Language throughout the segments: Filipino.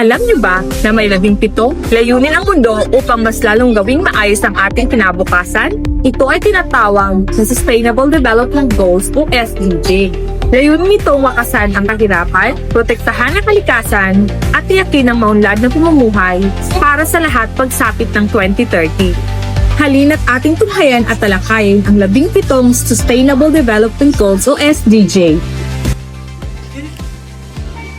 Alam niyo ba na may 17 layunin ang mundo upang mas lalong gawing maayos ang ating kinabukasan? Ito ay tinatawag sa Sustainable Development Goals o SDG. Layunin nitong wakasan ang kahirapan, protektahan ang kalikasan, at tiyakin ang maunlad na pamumuhay para sa lahat pagsapit ng 2030. Halina't ating tunghayan at talakayin ang 17 Sustainable Development Goals o SDG.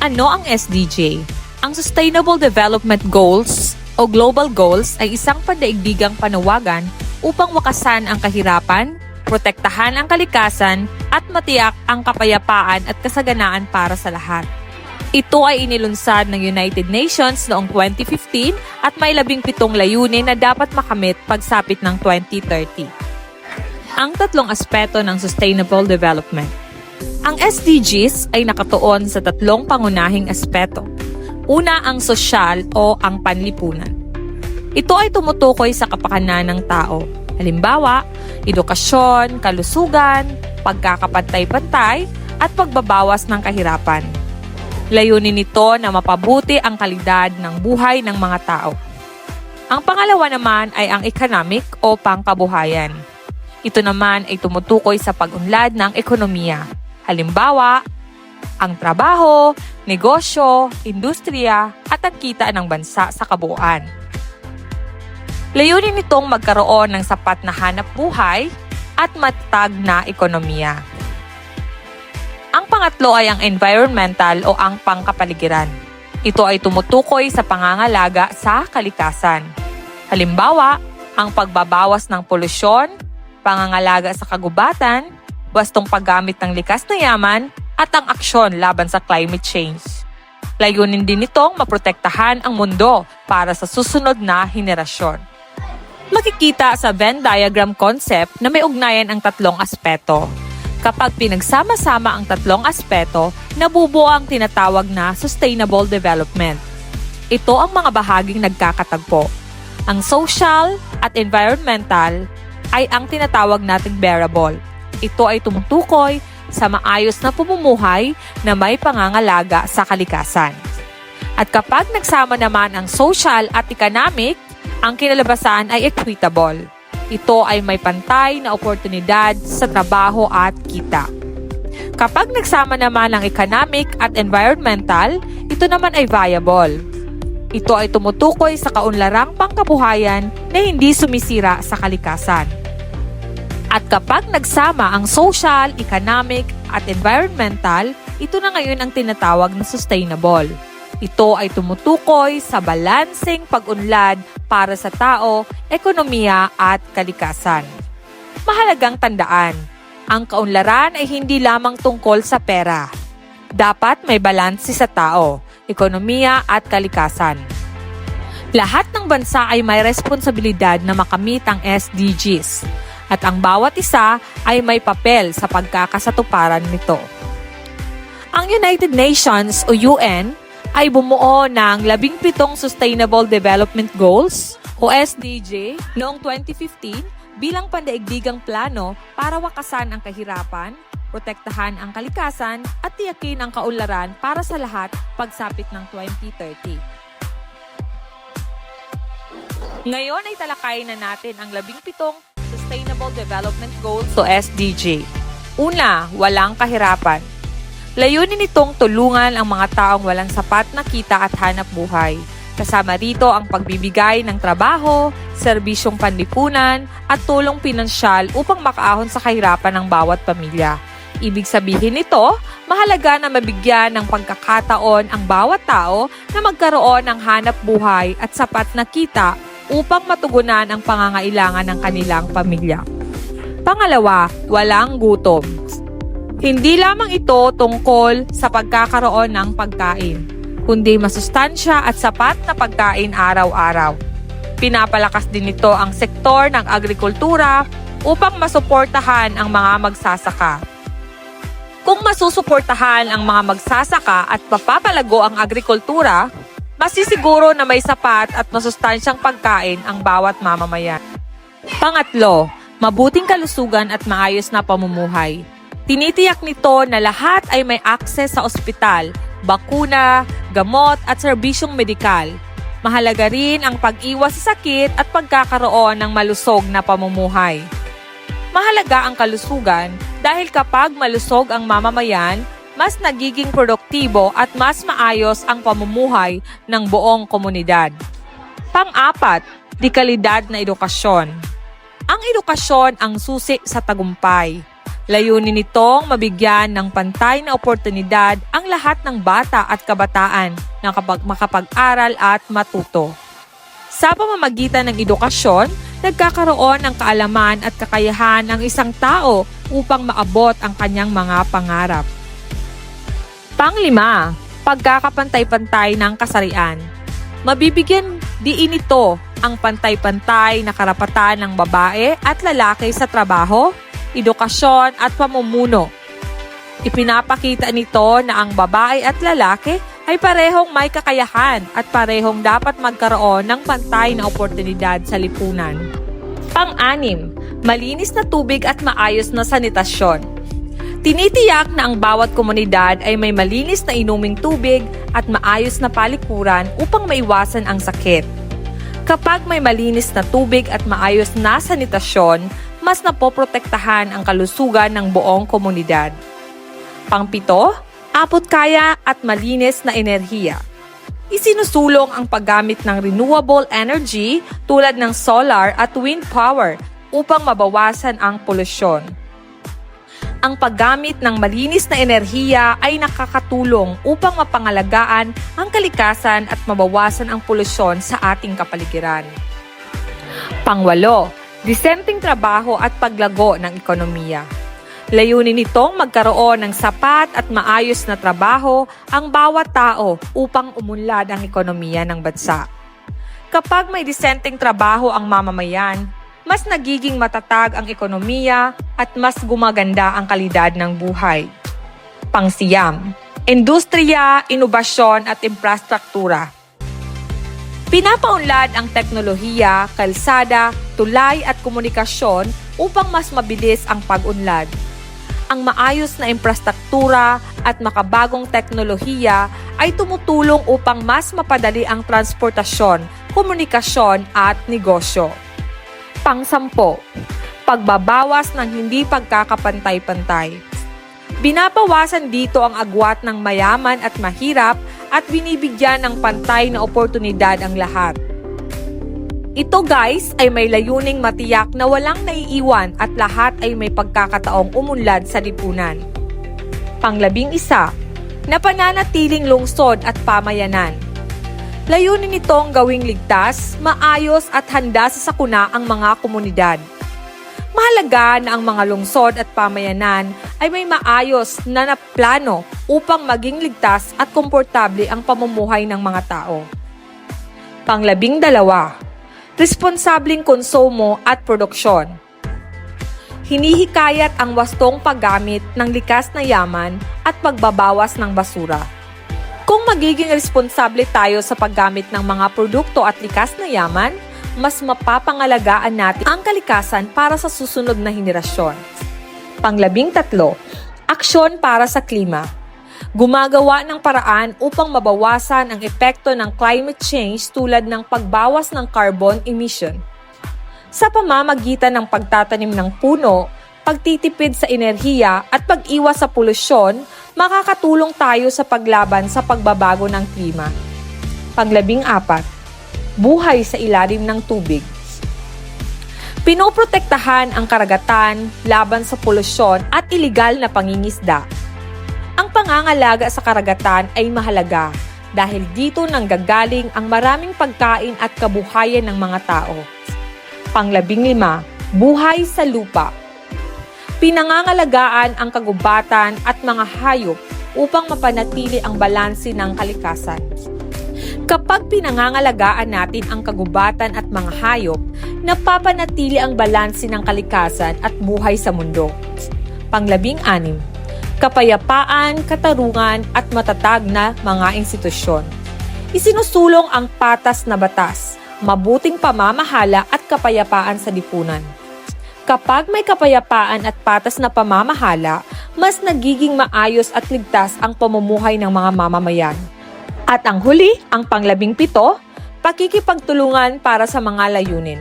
Ano ang SDG? Ang Sustainable Development Goals o Global Goals ay isang pandaigdigang panawagan upang wakasan ang kahirapan, protektahan ang kalikasan, at matiyak ang kapayapaan at kasaganaan para sa lahat. Ito ay inilunsad ng United Nations noong 2015 at may 17 layunin na dapat makamit pagsapit ng 2030. Ang tatlong aspeto ng Sustainable Development. Ang SDGs ay nakatuon sa tatlong pangunahing aspeto. Una, ang sosyal o ang panlipunan. Ito ay tumutukoy sa kapakanan ng tao. Halimbawa, edukasyon, kalusugan, pagkakapantay-pantay, at pagbabawas ng kahirapan. Layunin nito na mapabuti ang kalidad ng buhay ng mga tao. Ang pangalawa naman ay ang economic o pangkabuhayan. Ito naman ay tumutukoy sa pag-unlad ng ekonomiya. Halimbawa, ang trabaho, negosyo, industriya, at ang kita ng bansa sa kabuuan. Layunin nitong magkaroon ng sapat na hanap buhay at matatag na ekonomiya. Ang pangatlo ay ang environmental o ang pangkapaligiran. Ito ay tumutukoy sa pangangalaga sa kalikasan. Halimbawa, ang pagbabawas ng polusyon, pangangalaga sa kagubatan, wastong paggamit ng likas na yaman, at ang aksyon laban sa climate change. Layunin din nitong maprotektahan ang mundo para sa susunod na henerasyon. Makikita sa Venn diagram concept na may ugnayan ang tatlong aspeto. Kapag pinagsama-sama ang tatlong aspeto, nabubuo ang tinatawag na sustainable development. Ito ang mga bahaging nagkakatagpo. Ang social at environmental ay ang tinatawag nating bearable. Ito ay tumutukoy sa maayos na pamumuhay na may pangangalaga sa kalikasan. At kapag nagsama naman ang social at economic, ang kinalabasan ay equitable. Ito ay may pantay na oportunidad sa trabaho at kita. Kapag nagsama naman ang economic at environmental, ito naman ay viable. Ito ay tumutukoy sa kaunlarang pangkabuhayan na hindi sumisira sa kalikasan. At kapag nagsama ang social, economic, at environmental, ito na ngayon ang tinatawag na sustainable. Ito ay tumutukoy sa balanseng pag-unlad para sa tao, ekonomiya, at kalikasan. Mahalagang tandaan, ang kaunlaran ay hindi lamang tungkol sa pera. Dapat may balanse sa tao, ekonomiya, at kalikasan. Lahat ng bansa ay may responsibilidad na makamit ang SDGs. At ang bawat isa ay may papel sa pagkakasatuparan nito. Ang United Nations o UN ay bumuo ng 17 Sustainable Development Goals o SDG noong 2015 bilang pandaigdigang plano para wakasan ang kahirapan, protektahan ang kalikasan at tiyakin ang kaunlaran para sa lahat pagsapit ng 2030. Ngayon ay talakayin na natin ang 17 Sustainable Development Goals o SDG. Una, walang kahirapan. Layunin nitong tulungan ang mga taong walang sapat na kita at hanap buhay. Kasama rito ang pagbibigay ng trabaho, serbisyong panlipunan, at tulong pinansyal upang makaahon sa kahirapan ng bawat pamilya. Ibig sabihin nito, mahalaga na mabigyan ng pagkakataon ang bawat tao na magkaroon ng hanap buhay at sapat na kita upang matugunan ang pangangailangan ng kanilang pamilya. Pangalawa, walang gutom. Hindi lamang ito tungkol sa pagkakaroon ng pagkain, kundi masustansya at sapat na pagkain araw-araw. Pinapalakas din nito ang sektor ng agrikultura upang masuportahan ang mga magsasaka. Kung masusuportahan ang mga magsasaka at papapalago ang agrikultura, masisiguro na may sapat at masustansyang pagkain ang bawat mamamayan. Pangatlo, mabuting kalusugan at maayos na pamumuhay. Tinitiyak nito na lahat ay may akses sa ospital, bakuna, gamot at serbisyong medikal. Mahalaga rin ang pag-iwas sa sakit at pagkakaroon ng malusog na pamumuhay. Mahalaga ang kalusugan dahil kapag malusog ang mamamayan, mas nagiging produktibo at mas maayos ang pamumuhay ng buong komunidad. Pang-apat, dekalidad na edukasyon. Ang edukasyon ang susi sa tagumpay. Layunin nitong mabigyan ng pantay na oportunidad ang lahat ng bata at kabataan na makapag-aral at matuto. Sa pamamagitan ng edukasyon, nagkakaroon ng kaalaman at kakayahan ng isang tao upang maabot ang kanyang mga pangarap. Pang-lima, pagkakapantay-pantay ng kasarian. Mabibigyan diin ito ang pantay-pantay na karapatan ng babae at lalaki sa trabaho, edukasyon at pamumuno. Ipinapakita nito na ang babae at lalaki ay parehong may kakayahan at parehong dapat magkaroon ng pantay na oportunidad sa lipunan. Pang-anim, malinis na tubig at maayos na sanitasyon. Tinitiyak na ang bawat komunidad ay may malinis na inuming tubig at maayos na palikuran upang maiwasan ang sakit. Kapag may malinis na tubig at maayos na sanitasyon, mas napoprotektahan ang kalusugan ng buong komunidad. Pang-pito, abot-kaya at malinis na enerhiya. Isinusulong ang paggamit ng renewable energy tulad ng solar at wind power upang mabawasan ang polusyon. Ang paggamit ng malinis na enerhiya ay nakakatulong upang mapangalagaan ang kalikasan at mabawasan ang polusyon sa ating kapaligiran. Pang-walo, disenteng trabaho at paglago ng ekonomiya. Layunin nitong magkaroon ng sapat at maayos na trabaho ang bawat tao upang umunlad ang ekonomiya ng bansa. Kapag may disenteng trabaho ang mamamayan, mas nagiging matatag ang ekonomiya at mas gumaganda ang kalidad ng buhay. Pang-siyam, industriya, inobasyon at infrastruktura. Pinapaunlad ang teknolohiya, kalsada, tulay at komunikasyon upang mas mabilis ang pag-unlad. Ang maayos na infrastruktura at makabagong teknolohiya ay tumutulong upang mas mapadali ang transportasyon, komunikasyon at negosyo. Pang-sampo, pagbabawas ng hindi pagkakapantay-pantay. Binabawasan dito ang agwat ng mayaman at mahirap at binibigyan ng pantay na oportunidad ang lahat. Ito guys ay may layuning matiyak na walang naiiwan at lahat ay may pagkakataong umunlad sa lipunan. Pang-11, napananatiling lungsod at pamayanan. Layunin nitong gawing ligtas, maayos at handa sa sakuna ang mga komunidad. Mahalaga na ang mga lungsod at pamayanan ay may maayos na plano upang maging ligtas at komportable ang pamumuhay ng mga tao. Pang-12, responsabling konsumo at produksyon. Hinihikayat ang wastong paggamit ng likas na yaman at pagbabawas ng basura. Kung magiging responsable tayo sa paggamit ng mga produkto at likas na yaman, mas mapapangalagaan natin ang kalikasan para sa susunod na henerasyon. Pang-13, aksyon para sa klima. Gumagawa ng paraan upang mabawasan ang epekto ng climate change tulad ng pagbawas ng carbon emission. Sa pamamagitan ng pagtatanim ng puno, pagtitipid sa enerhiya at pag-iwas sa polusyon, makakatulong tayo sa paglaban sa pagbabago ng klima. Pang-14, buhay sa ilalim ng tubig. Pinoprotektahan ang karagatan laban sa polusyon at iligal na pangingisda. Ang pangangalaga sa karagatan ay mahalaga dahil dito nanggagaling ang maraming pagkain at kabuhayan ng mga tao. Pang-15, buhay sa lupa. Pinangangalagaan ang kagubatan at mga hayop upang mapanatili ang balanse ng kalikasan. Kapag pinangangalagaan natin ang kagubatan at mga hayop, napapanatili ang balanse ng kalikasan at buhay sa mundo. Pang-16, kapayapaan, katarungan at matatag na mga institusyon. Isinusulong ang patas na batas, mabuting pamamahala at kapayapaan sa lipunan. Kapag may kapayapaan at patas na pamamahala, mas nagiging maayos at ligtas ang pamumuhay ng mga mamamayan. At ang huli, ang pang-17, pakikipagtulungan para sa mga layunin.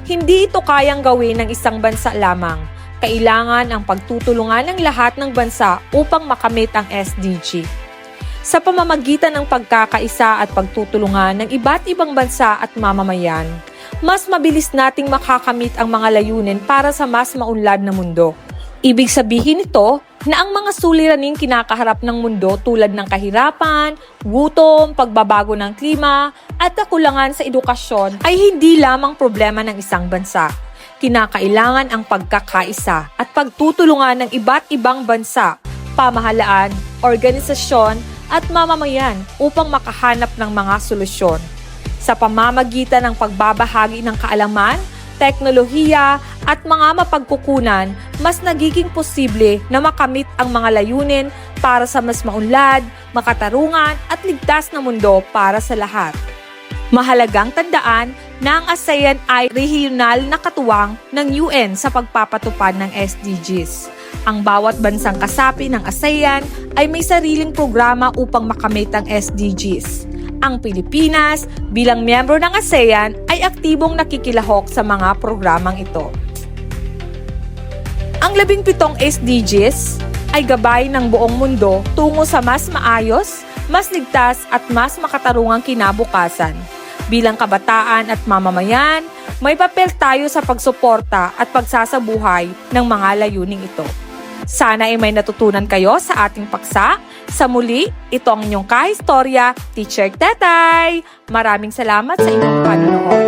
Hindi ito kayang gawin ng isang bansa lamang. Kailangan ang pagtutulungan ng lahat ng bansa upang makamit ang SDG. Sa pamamagitan ng pagkakaisa at pagtutulungan ng iba't ibang bansa at mamamayan, mas mabilis nating makakamit ang mga layunin para sa mas maunlad na mundo. Ibig sabihin nito na ang mga suliraning kinakaharap ng mundo tulad ng kahirapan, gutom, pagbabago ng klima, at kakulangan sa edukasyon ay hindi lamang problema ng isang bansa. Kinakailangan ang pagkakaisa at pagtutulungan ng iba't ibang bansa, pamahalaan, organisasyon, at mamamayan upang makahanap ng mga solusyon. Sa pamamagitan ng pagbabahagi ng kaalaman, teknolohiya, at mga mapagkukunan, mas nagiging posible na makamit ang mga layunin para sa mas maunlad, makatarungan, at ligtas na mundo para sa lahat. Mahalagang tandaan na ang ASEAN ay regional na katuwang ng UN sa pagpapatupad ng SDGs. Ang bawat bansang kasapi ng ASEAN ay may sariling programa upang makamit ang SDGs. Ang Pilipinas, bilang miyembro ng ASEAN, ay aktibong nakikilahok sa mga programang ito. Ang 17 SDGs ay gabay ng buong mundo tungo sa mas maayos, mas ligtas at mas makatarungang kinabukasan. Bilang kabataan at mamamayan, may papel tayo sa pagsuporta at pagsasabuhay ng mga layuning ito. Sana ay may natutunan kayo sa ating paksa. Sa muli, ito ang inyong kahistorya, Teacher Tetay. Maraming salamat sa inyong panonood.